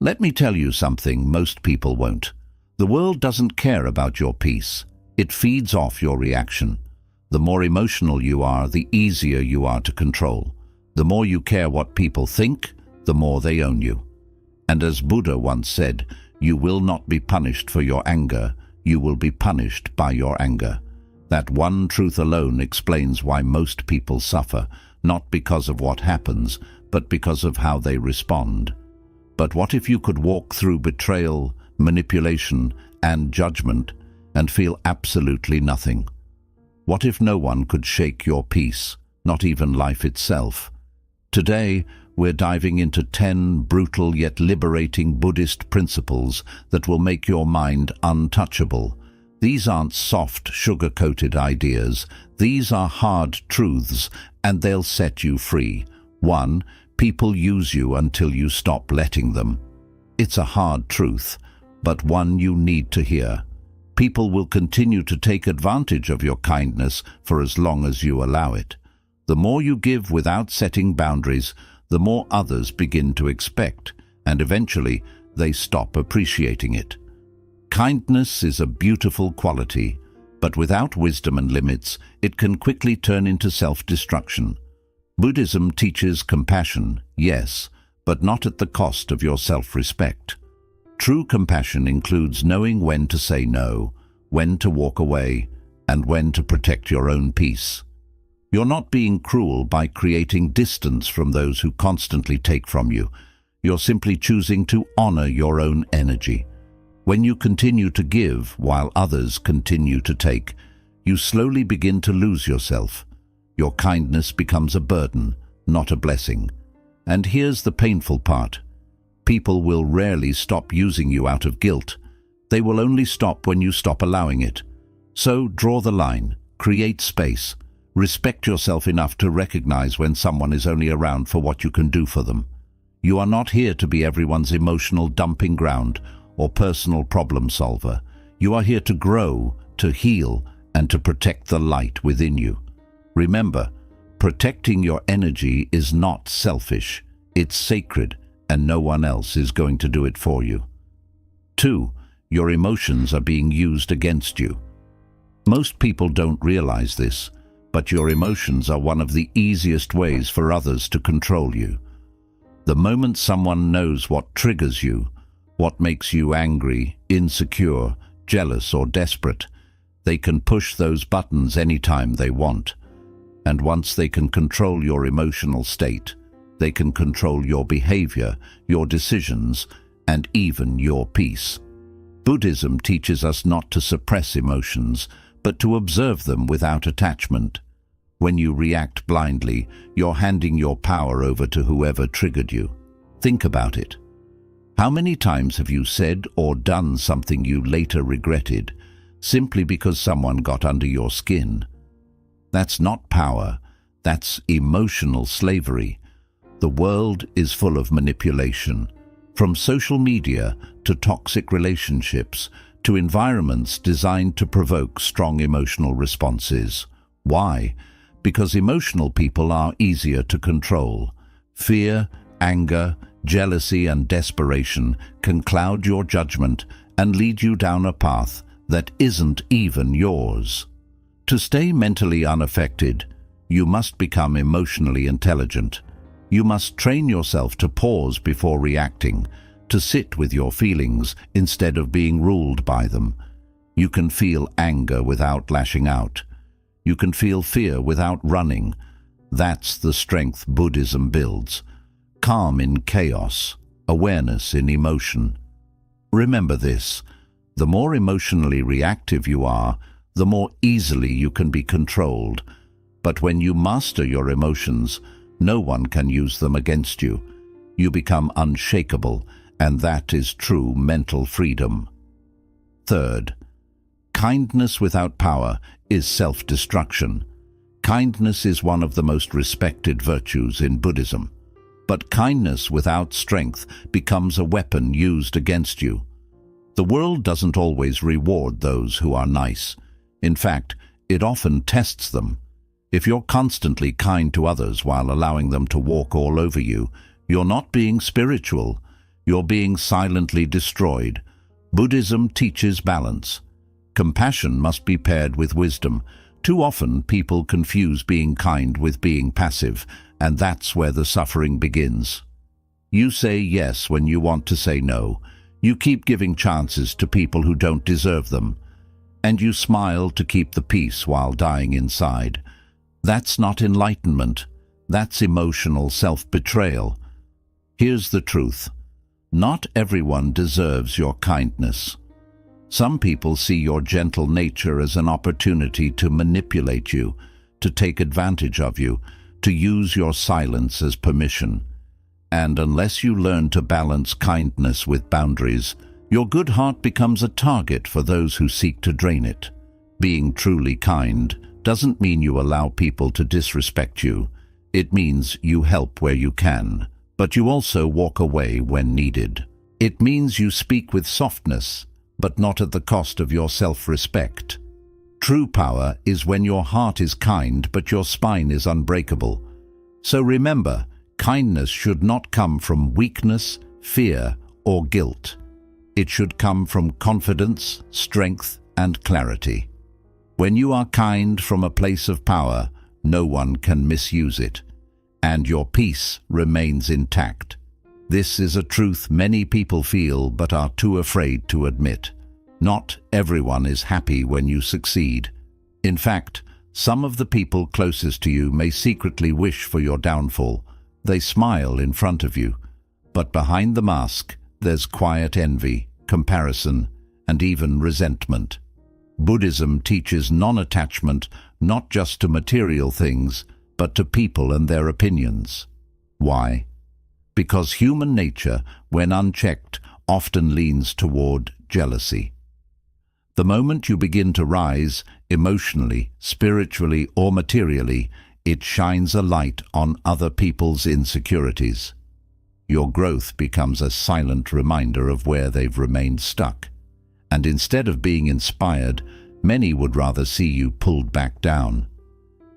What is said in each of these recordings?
Let me tell you something most people won't. The world doesn't care about your peace. It feeds off your reaction. The more emotional you are, the easier you are to control. The more you care what people think, the more they own you. And as Buddha once said, you will not be punished for your anger, you will be punished by your anger. That one truth alone explains why most people suffer, not because of what happens, but because of how they respond. But what if you could walk through betrayal, manipulation, and judgment and feel absolutely nothing? What if no one could shake your peace, not even life itself? Today, we're diving into 10 brutal yet liberating Buddhist principles that will make your mind untouchable. These aren't soft, sugar-coated ideas. These are hard truths, and they'll set you free. 1. People use you until you stop letting them. It's a hard truth, but one you need to hear. People will continue to take advantage of your kindness for as long as you allow it. The more you give without setting boundaries, the more others begin to expect, and eventually they stop appreciating it. Kindness is a beautiful quality, but without wisdom and limits, it can quickly turn into self-destruction. Buddhism teaches compassion, yes, but not at the cost of your self-respect. True compassion includes knowing when to say no, when to walk away, and when to protect your own peace. You're not being cruel by creating distance from those who constantly take from you. You're simply choosing to honor your own energy. When you continue to give while others continue to take, you slowly begin to lose yourself. Your kindness becomes a burden, not a blessing. And here's the painful part. People will rarely stop using you out of guilt. They will only stop when you stop allowing it. So draw the line, create space. Respect yourself enough to recognize when someone is only around for what you can do for them. You are not here to be everyone's emotional dumping ground or personal problem solver. You are here to grow, to heal, and to protect the light within you. Remember, protecting your energy is not selfish. It's sacred, and no one else is going to do it for you. 2. Your emotions are being used against you. Most people don't realize this, but your emotions are one of the easiest ways for others to control you. The moment someone knows what triggers you, what makes you angry, insecure, jealous, or desperate, they can push those buttons anytime they want. And once they can control your emotional state, they can control your behavior, your decisions, and even your peace. Buddhism teaches us not to suppress emotions, but to observe them without attachment. When you react blindly, you're handing your power over to whoever triggered you. Think about it. How many times have you said or done something you later regretted, simply because someone got under your skin? That's not power, that's emotional slavery. The world is full of manipulation, from social media to toxic relationships to environments designed to provoke strong emotional responses. Why? Because emotional people are easier to control. Fear, anger, jealousy, and desperation can cloud your judgment and lead you down a path that isn't even yours. To stay mentally unaffected, you must become emotionally intelligent. You must train yourself to pause before reacting, to sit with your feelings instead of being ruled by them. You can feel anger without lashing out. You can feel fear without running. That's the strength Buddhism builds. Calm in chaos, awareness in emotion. Remember this, the more emotionally reactive you are, the more easily you can be controlled. But when you master your emotions, no one can use them against you. You become unshakable, and that is true mental freedom. 3. Kindness without power is self-destruction. Kindness is one of the most respected virtues in Buddhism. But kindness without strength becomes a weapon used against you. The world doesn't always reward those who are nice. In fact, it often tests them. If you're constantly kind to others while allowing them to walk all over you, you're not being spiritual. You're being silently destroyed. Buddhism teaches balance. Compassion must be paired with wisdom. Too often, people confuse being kind with being passive, and that's where the suffering begins. You say yes when you want to say no. You keep giving chances to people who don't deserve them. And you smile to keep the peace while dying inside. That's not enlightenment. That's emotional self-betrayal. Here's the truth. Not everyone deserves your kindness. Some people see your gentle nature as an opportunity to manipulate you, to take advantage of you, to use your silence as permission. And unless you learn to balance kindness with boundaries, your good heart becomes a target for those who seek to drain it. Being truly kind doesn't mean you allow people to disrespect you. It means you help where you can, but you also walk away when needed. It means you speak with softness, but not at the cost of your self-respect. True power is when your heart is kind but your spine is unbreakable. So remember, kindness should not come from weakness, fear, or guilt. It should come from confidence, strength, and clarity. When you are kind from a place of power, no one can misuse it, and your peace remains intact. This is a truth many people feel but are too afraid to admit. Not everyone is happy when you succeed. In fact, some of the people closest to you may secretly wish for your downfall. They smile in front of you, but behind the mask, there's quiet envy, comparison, and even resentment. Buddhism teaches non-attachment not just to material things, but to people and their opinions. Why? Because human nature, when unchecked, often leans toward jealousy. The moment you begin to rise, emotionally, spiritually, or materially, it shines a light on other people's insecurities. Your growth becomes a silent reminder of where they've remained stuck. And instead of being inspired, many would rather see you pulled back down.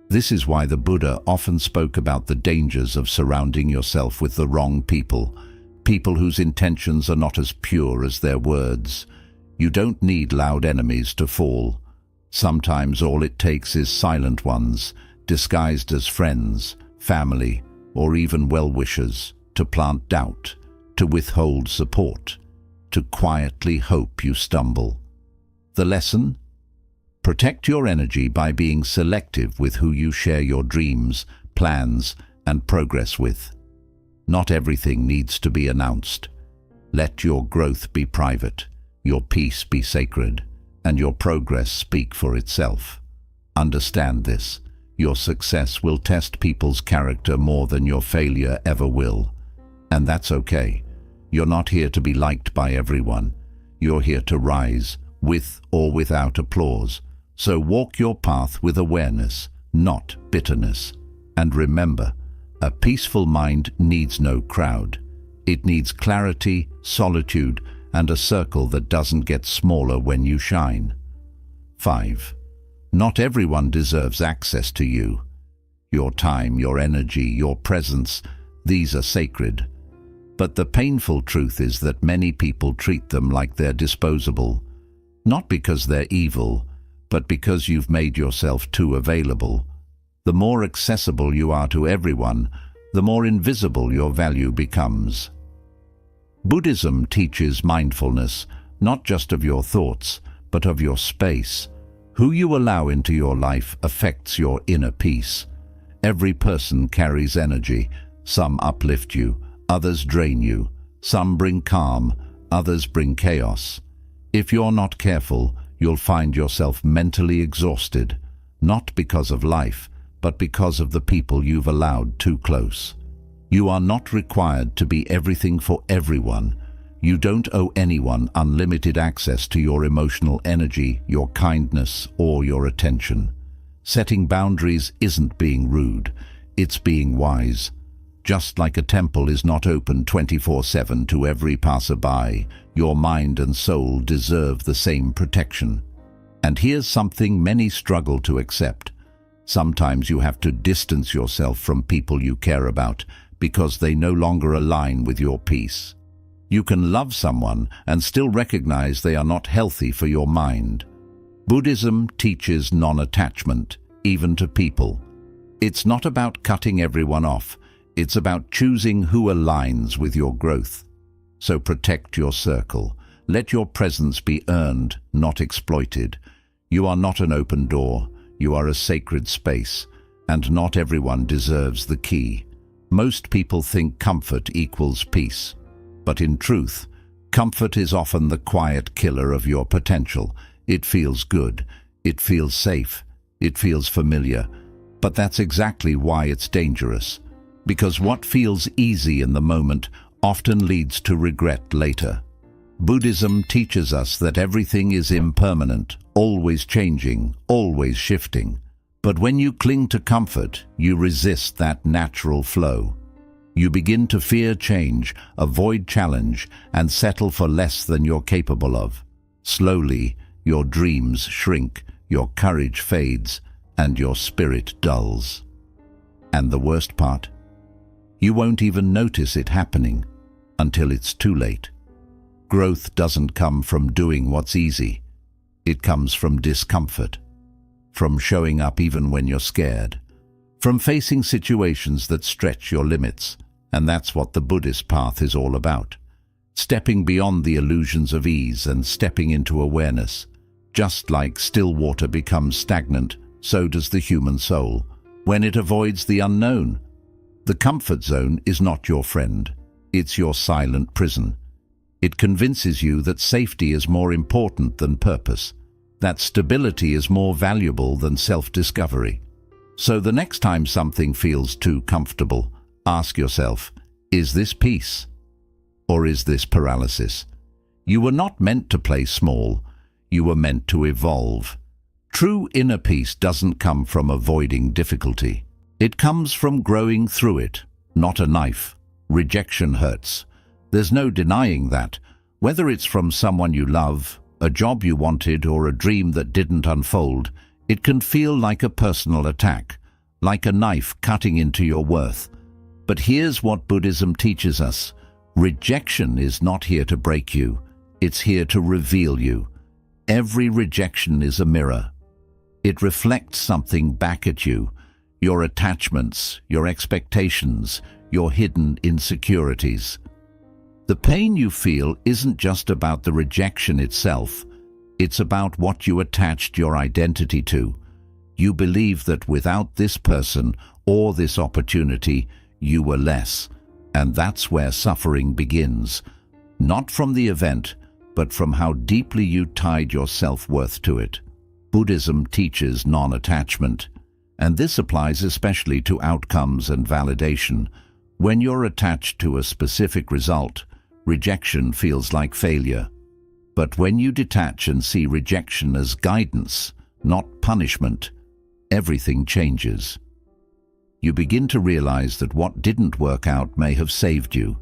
This is why the Buddha often spoke about the dangers of surrounding yourself with the wrong people, people whose intentions are not as pure as their words. You don't need loud enemies to fall. Sometimes all it takes is silent ones, disguised as friends, family, or even well-wishers, to plant doubt, to withhold support, to quietly hope you stumble. The lesson? Protect your energy by being selective with who you share your dreams, plans, and progress with. Not everything needs to be announced. Let your growth be private, your peace be sacred, and your progress speak for itself. Understand this. Your success will test people's character more than your failure ever will. And that's okay. You're not here to be liked by everyone. You're here to rise, with or without applause. So walk your path with awareness, not bitterness. And remember, a peaceful mind needs no crowd. It needs clarity, solitude, and a circle that doesn't get smaller when you shine. 5. Not everyone deserves access to you. Your time, your energy, your presence, these are sacred. But the painful truth is that many people treat them like they're disposable. Not because they're evil, but because you've made yourself too available. The more accessible you are to everyone, the more invisible your value becomes. Buddhism teaches mindfulness, not just of your thoughts, but of your space. Who you allow into your life affects your inner peace. Every person carries energy. Some uplift you, others drain you. Some bring calm, others bring chaos. If you're not careful, you'll find yourself mentally exhausted, not because of life, but because of the people you've allowed too close. You are not required to be everything for everyone. You don't owe anyone unlimited access to your emotional energy, your kindness, or your attention. Setting boundaries isn't being rude, it's being wise. Just like a temple is not open 24/7 to every passerby, your mind and soul deserve the same protection. And here's something many struggle to accept. Sometimes you have to distance yourself from people you care about because they no longer align with your peace. You can love someone and still recognize they are not healthy for your mind. Buddhism teaches non-attachment, even to people. It's not about cutting everyone off. It's about choosing who aligns with your growth. So protect your circle. Let your presence be earned, not exploited. You are not an open door. You are a sacred space, and not everyone deserves the key. Most people think comfort equals peace. But in truth, comfort is often the quiet killer of your potential. It feels good. It feels safe. It feels familiar. But that's exactly why it's dangerous. Because what feels easy in the moment often leads to regret later. Buddhism teaches us that everything is impermanent, always changing, always shifting. But when you cling to comfort, you resist that natural flow. You begin to fear change, avoid challenge, and settle for less than you're capable of. Slowly, your dreams shrink, your courage fades, and your spirit dulls. And the worst part? You won't even notice it happening until it's too late. Growth doesn't come from doing what's easy. It comes from discomfort, from showing up even when you're scared, from facing situations that stretch your limits. And that's what the Buddhist path is all about. Stepping beyond the illusions of ease and stepping into awareness. Just like still water becomes stagnant, so does the human soul, when it avoids the unknown. The comfort zone is not your friend. It's your silent prison. It convinces you that safety is more important than purpose, that stability is more valuable than self-discovery. So the next time something feels too comfortable, ask yourself, is this peace? Or is this paralysis? You were not meant to play small. You were meant to evolve. True inner peace doesn't come from avoiding difficulty. It comes from growing through it, not a knife. Rejection hurts. There's no denying that. Whether it's from someone you love, a job you wanted, or a dream that didn't unfold, it can feel like a personal attack, like a knife cutting into your worth. But here's what Buddhism teaches us. Rejection is not here to break you. It's here to reveal you. Every rejection is a mirror. It reflects something back at you. Your attachments, your expectations, your hidden insecurities. The pain you feel isn't just about the rejection itself. It's about what you attached your identity to. You believe that without this person or this opportunity, you were less. And that's where suffering begins. Not from the event, but from how deeply you tied your self-worth to it. Buddhism teaches non-attachment, and this applies especially to outcomes and validation. When you're attached to a specific result, rejection feels like failure. But when you detach and see rejection as guidance, not punishment, everything changes. You begin to realize that what didn't work out may have saved you,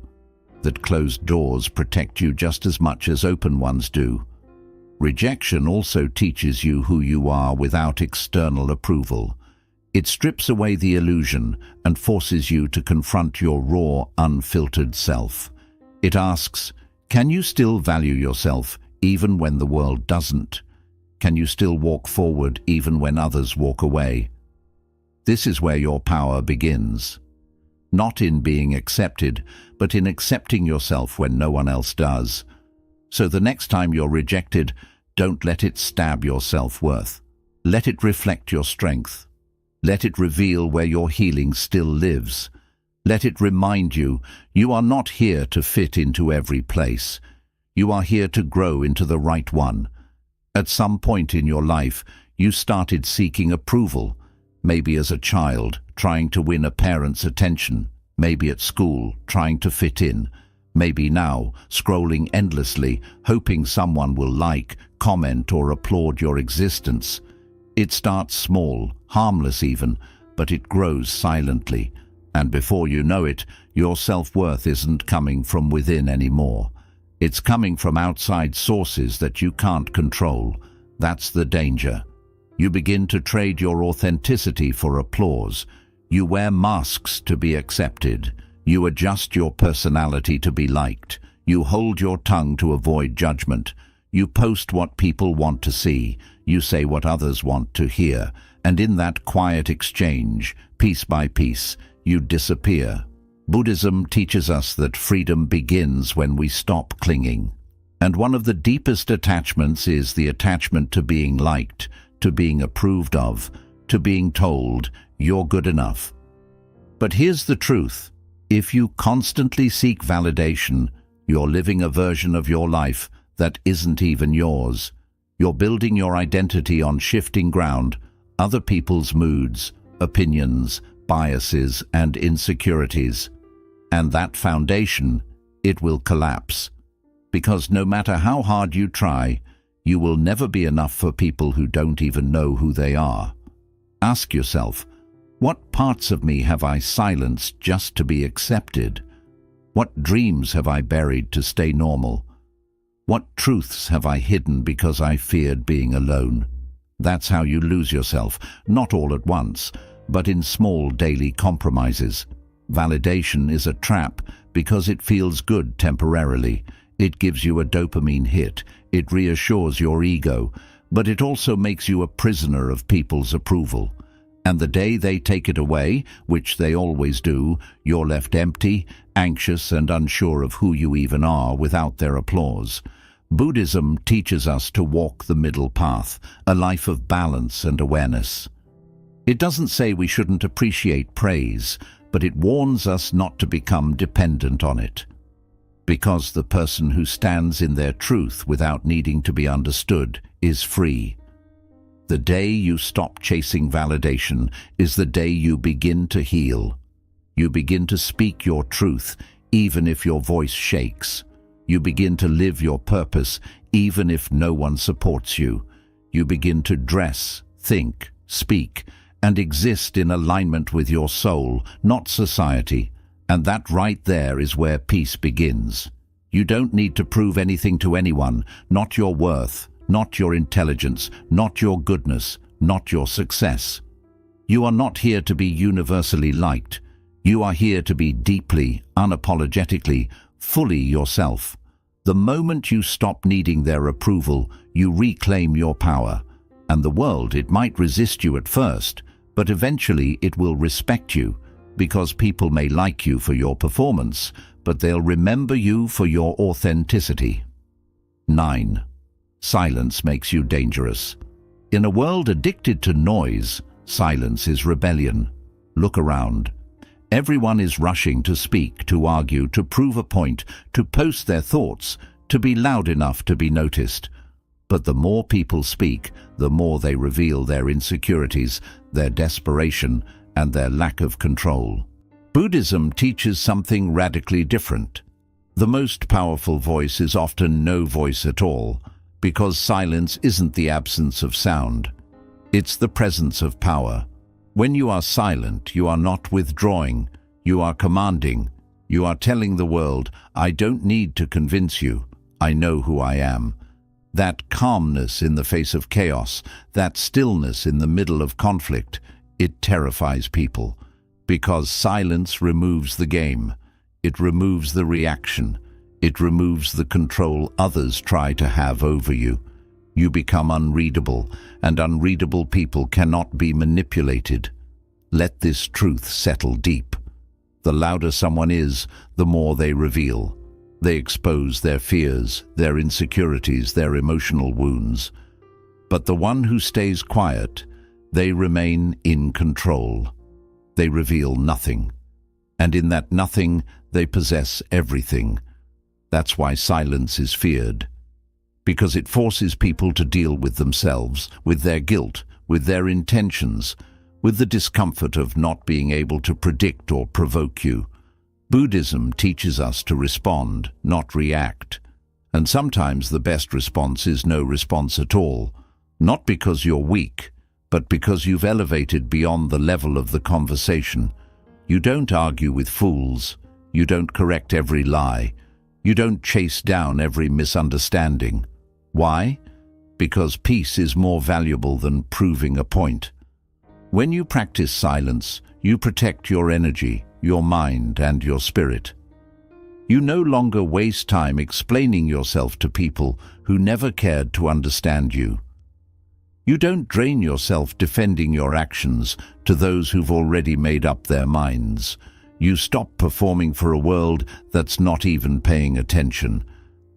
that closed doors protect you just as much as open ones do. Rejection also teaches you who you are without external approval. It strips away the illusion and forces you to confront your raw, unfiltered self. It asks, can you still value yourself even when the world doesn't? Can you still walk forward even when others walk away? This is where your power begins. Not in being accepted, but in accepting yourself when no one else does. So the next time you're rejected, don't let it stab your self-worth. Let it reflect your strength. Let it reveal where your healing still lives. Let it remind you, you are not here to fit into every place. You are here to grow into the right one. At some point in your life, you started seeking approval. Maybe as a child, trying to win a parent's attention. Maybe at school, trying to fit in. Maybe now, scrolling endlessly, hoping someone will like, comment, or applaud your existence. It starts small, harmless even, but it grows silently. And before you know it, your self-worth isn't coming from within anymore. It's coming from outside sources that you can't control. That's the danger. You begin to trade your authenticity for applause. You wear masks to be accepted. You adjust your personality to be liked. You hold your tongue to avoid judgment. You post what people want to see. You say what others want to hear. And in that quiet exchange, piece by piece, you disappear. Buddhism teaches us that freedom begins when we stop clinging. And one of the deepest attachments is the attachment to being liked, to being approved of, to being told, you're good enough. But here's the truth. If you constantly seek validation, you're living a version of your life that isn't even yours. You're building your identity on shifting ground, other people's moods, opinions, biases, and insecurities. And that foundation, it will collapse. Because no matter how hard you try, you will never be enough for people who don't even know who they are. Ask yourself, what parts of me have I silenced just to be accepted? What dreams have I buried to stay normal? What truths have I hidden because I feared being alone? That's how you lose yourself, not all at once, but in small daily compromises. Validation is a trap because it feels good temporarily. It gives you a dopamine hit. It reassures your ego, but it also makes you a prisoner of people's approval. And the day they take it away, which they always do, you're left empty, anxious, and unsure of who you even are without their applause. Buddhism teaches us to walk the middle path, a life of balance and awareness. It doesn't say we shouldn't appreciate praise, but it warns us not to become dependent on it. Because the person who stands in their truth without needing to be understood is free. The day you stop chasing validation is the day you begin to heal. You begin to speak your truth, even if your voice shakes. You begin to live your purpose, even if no one supports you. You begin to dress, think, speak, and exist in alignment with your soul, not society. And that right there is where peace begins. You don't need to prove anything to anyone, not your worth, not your intelligence, not your goodness, not your success. You are not here to be universally liked. You are here to be deeply, unapologetically, fully yourself. The moment you stop needing their approval, you reclaim your power. And the world, it might resist you at first, but eventually it will respect you, because people may like you for your performance, but they'll remember you for your authenticity. 9. Silence makes you dangerous. In a world addicted to noise, silence is rebellion. Look around. Everyone is rushing to speak, to argue, to prove a point, to post their thoughts, to be loud enough to be noticed. But the more people speak, the more they reveal their insecurities, their desperation, and their lack of control. Buddhism teaches something radically different. The most powerful voice is often no voice at all, because silence isn't the absence of sound. It's the presence of power. When you are silent, you are not withdrawing, you are commanding. You are telling the world, I don't need to convince you, I know who I am. That calmness in the face of chaos, that stillness in the middle of conflict, it terrifies people. Because silence removes the game. It removes the reaction. It removes the control others try to have over you. You become unreadable, and unreadable people cannot be manipulated. Let this truth settle deep. The louder someone is, the more they reveal. They expose their fears, their insecurities, their emotional wounds. But the one who stays quiet, they remain in control. They reveal nothing. And in that nothing, they possess everything. That's why silence is feared. Because it forces people to deal with themselves, with their guilt, with their intentions, with the discomfort of not being able to predict or provoke you. Buddhism teaches us to respond, not react. And sometimes the best response is no response at all. Not because you're weak, but because you've elevated beyond the level of the conversation. You don't argue with fools. You don't correct every lie. You don't chase down every misunderstanding. Why? Because peace is more valuable than proving a point. When you practice silence, you protect your energy, your mind, and your spirit. You no longer waste time explaining yourself to people who never cared to understand you. You don't drain yourself defending your actions to those who've already made up their minds. You stop performing for a world that's not even paying attention.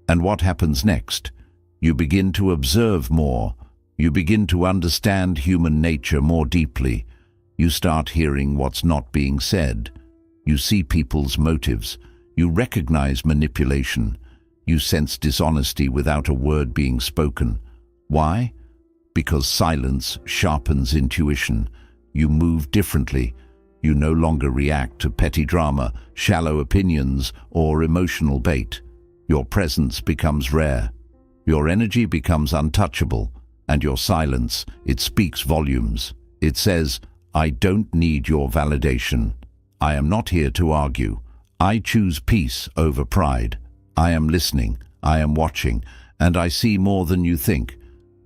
And what happens next? You begin to observe more. You begin to understand human nature more deeply. You start hearing what's not being said. You see people's motives. You recognize manipulation. You sense dishonesty without a word being spoken. Why? Because silence sharpens intuition. You move differently. You no longer react to petty drama, shallow opinions, or emotional bait. Your presence becomes rare. Your energy becomes untouchable. And your silence, it speaks volumes. It says, I don't need your validation. I am not here to argue. I choose peace over pride. I am listening, I am watching, and I see more than you think.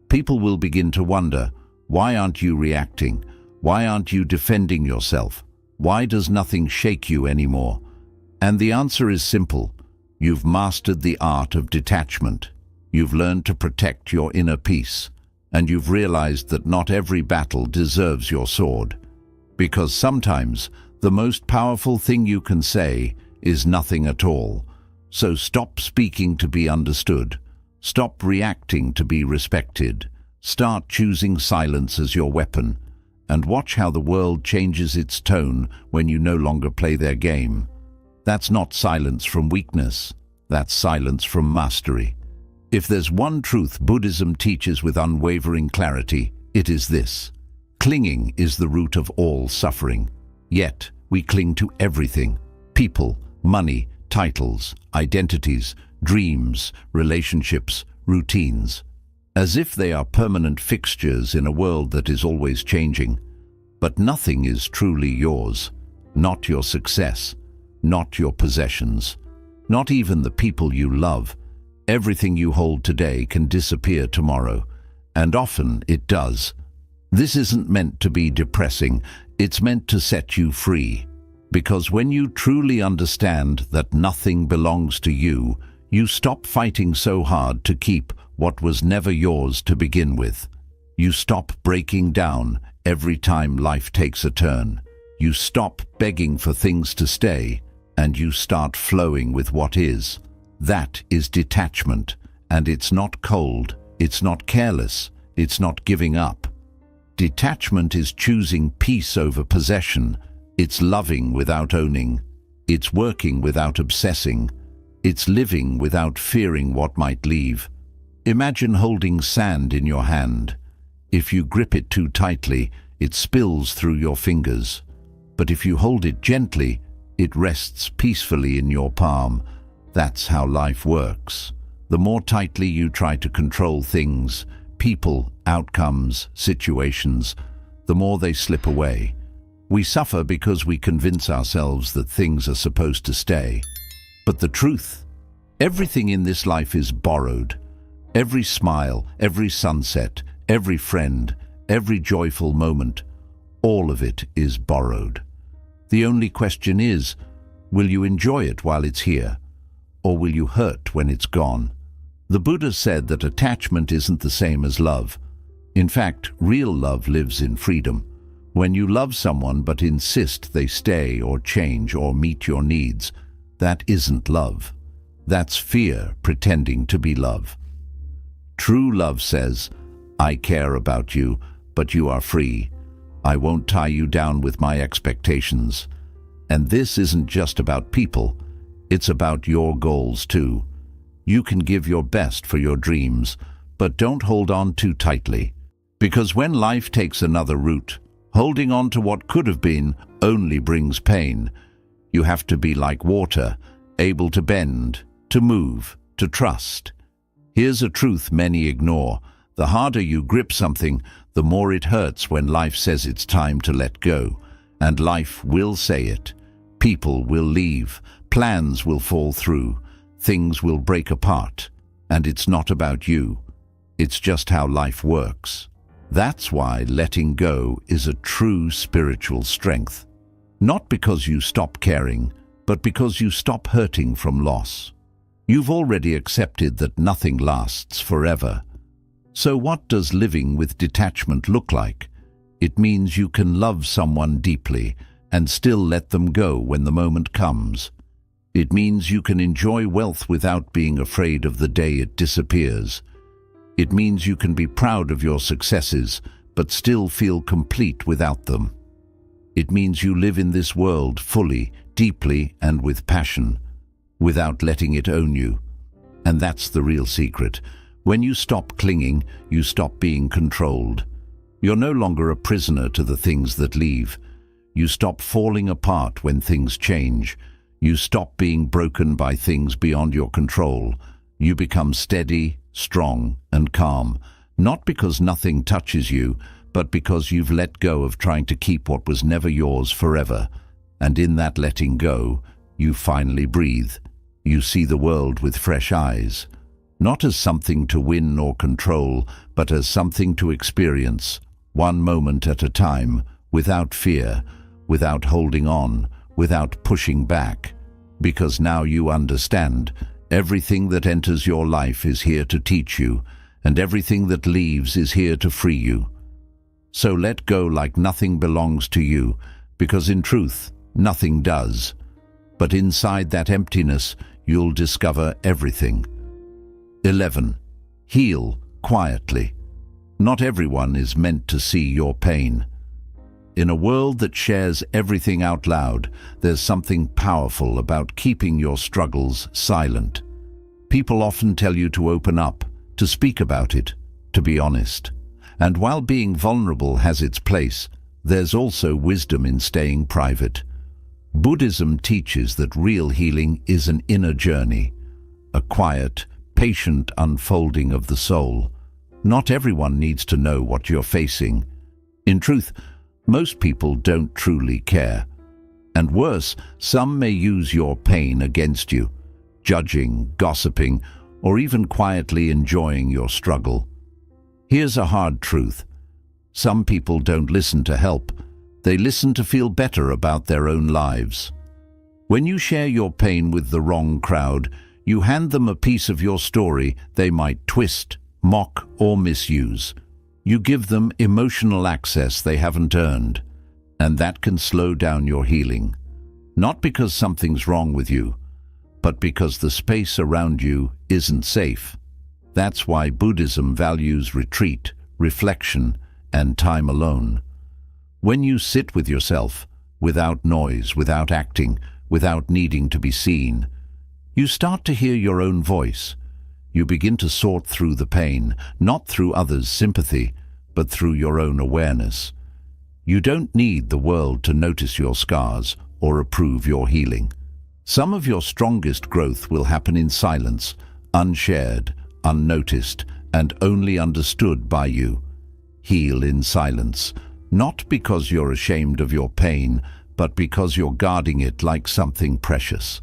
People will begin to wonder, why aren't you reacting? Why aren't you defending yourself? Why does nothing shake you anymore? And the answer is simple. You've mastered the art of detachment. You've learned to protect your inner peace. And you've realized that not every battle deserves your sword. Because sometimes the most powerful thing you can say is nothing at all. So stop speaking to be understood. Stop reacting to be respected. Start choosing silence as your weapon. And watch how the world changes its tone when you no longer play their game. That's not silence from weakness. That's silence from mastery. If there's one truth Buddhism teaches with unwavering clarity, it is this. Clinging is the root of all suffering. Yet, we cling to everything. People, money, titles, identities, dreams, relationships, routines. As if they are permanent fixtures in a world that is always changing. But nothing is truly yours. Not your success. Not your possessions. Not even the people you love. Everything you hold today can disappear tomorrow, and often it does. This isn't meant to be depressing, it's meant to set you free. Because when you truly understand that nothing belongs to you, you stop fighting so hard to keep what was never yours to begin with. You stop breaking down every time life takes a turn. You stop begging for things to stay, and you start flowing with what is. That is detachment, and it's not cold, it's not careless, it's not giving up. Detachment is choosing peace over possession, it's loving without owning, it's working without obsessing, it's living without fearing what might leave. Imagine holding sand in your hand. If you grip it too tightly, it spills through your fingers. But if you hold it gently, it rests peacefully in your palm. That's how life works. The more tightly you try to control things, people, outcomes, situations, the more they slip away. We suffer because we convince ourselves that things are supposed to stay. But the truth, everything in this life is borrowed. Every smile, every sunset, every friend, every joyful moment, all of it is borrowed. The only question is, will you enjoy it while it's here? Or will you hurt when it's gone? The Buddha said that attachment isn't the same as love. In fact, real love lives in freedom. When you love someone but insist they stay or change or meet your needs, that isn't love. That's fear pretending to be love. True love says, I care about you, but you are free. I won't tie you down with my expectations. And this isn't just about people. It's about your goals too. You can give your best for your dreams, but don't hold on too tightly. Because when life takes another route, holding on to what could have been only brings pain. You have to be like water, able to bend, to move, to trust. Here's a truth many ignore. The harder you grip something, the more it hurts when life says it's time to let go. And life will say it. People will leave. Plans will fall through. Things will break apart. And it's not about you. It's just how life works. That's why letting go is a true spiritual strength. Not because you stop caring, but because you stop hurting from loss. You've already accepted that nothing lasts forever. So what does living with detachment look like? It means you can love someone deeply and still let them go when the moment comes. It means you can enjoy wealth without being afraid of the day it disappears. It means you can be proud of your successes, but still feel complete without them. It means you live in this world fully, deeply, and with passion, without letting it own you. And that's the real secret. When you stop clinging, you stop being controlled. You're no longer a prisoner to the things that leave. You stop falling apart when things change. You stop being broken by things beyond your control. You become steady, strong, and calm, not because nothing touches you, but because you've let go of trying to keep what was never yours forever. And in that letting go, you finally breathe. You see the world with fresh eyes, not as something to win or control, but as something to experience, one moment at a time, without fear, without holding on, without pushing back. Because now you understand, everything that enters your life is here to teach you, and everything that leaves is here to free you. So let go like nothing belongs to you, because in truth, nothing does. But inside that emptiness, you'll discover everything. 11. Heal quietly. Not everyone is meant to see your pain. In a world that shares everything out loud, there's something powerful about keeping your struggles silent. People often tell you to open up, to speak about it, to be honest. And while being vulnerable has its place, there's also wisdom in staying private. Buddhism teaches that real healing is an inner journey, a quiet, patient unfolding of the soul. Not everyone needs to know what you're facing. In truth, most people don't truly care. And worse, some may use your pain against you, judging, gossiping, or even quietly enjoying your struggle. Here's a hard truth. Some people don't listen to help. They listen to feel better about their own lives. When you share your pain with the wrong crowd, you hand them a piece of your story they might twist, mock, or misuse. You give them emotional access they haven't earned, and that can slow down your healing. Not because something's wrong with you, but because the space around you isn't safe. That's why Buddhism values retreat, reflection, and time alone. When you sit with yourself, without noise, without acting, without needing to be seen, you start to hear your own voice. You begin to sort through the pain, not through others' sympathy, but through your own awareness. You don't need the world to notice your scars or approve your healing. Some of your strongest growth will happen in silence, unshared, unnoticed, and only understood by you. Heal in silence, not because you're ashamed of your pain, but because you're guarding it like something precious.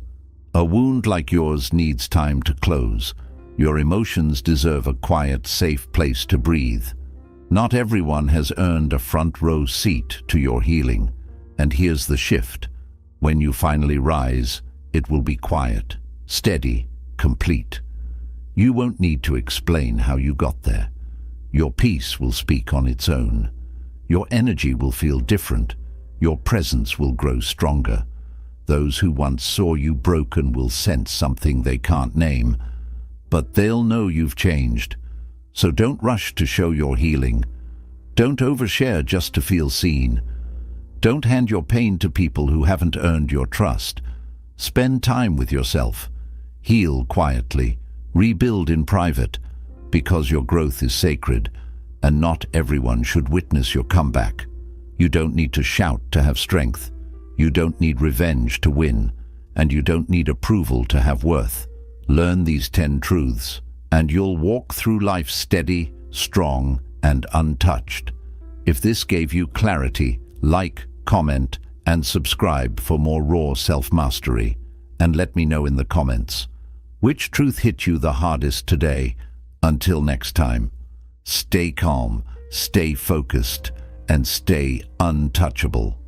A wound like yours needs time to close. Your emotions deserve a quiet, safe place to breathe. Not everyone has earned a front row seat to your healing. And here's the shift. When you finally rise, it will be quiet, steady, complete. You won't need to explain how you got there. Your peace will speak on its own. Your energy will feel different. Your presence will grow stronger. Those who once saw you broken will sense something they can't name. But they'll know you've changed. So don't rush to show your healing. Don't overshare just to feel seen. Don't hand your pain to people who haven't earned your trust. Spend time with yourself. Heal quietly. Rebuild in private, because your growth is sacred, and not everyone should witness your comeback. You don't need to shout to have strength. You don't need revenge to win, and you don't need approval to have worth. Learn these 10 truths, and you'll walk through life steady, strong, and untouched. If this gave you clarity, like, comment, and subscribe for more raw self-mastery. And let me know in the comments, which truth hit you the hardest today? Until next time, stay calm, stay focused, and stay untouchable.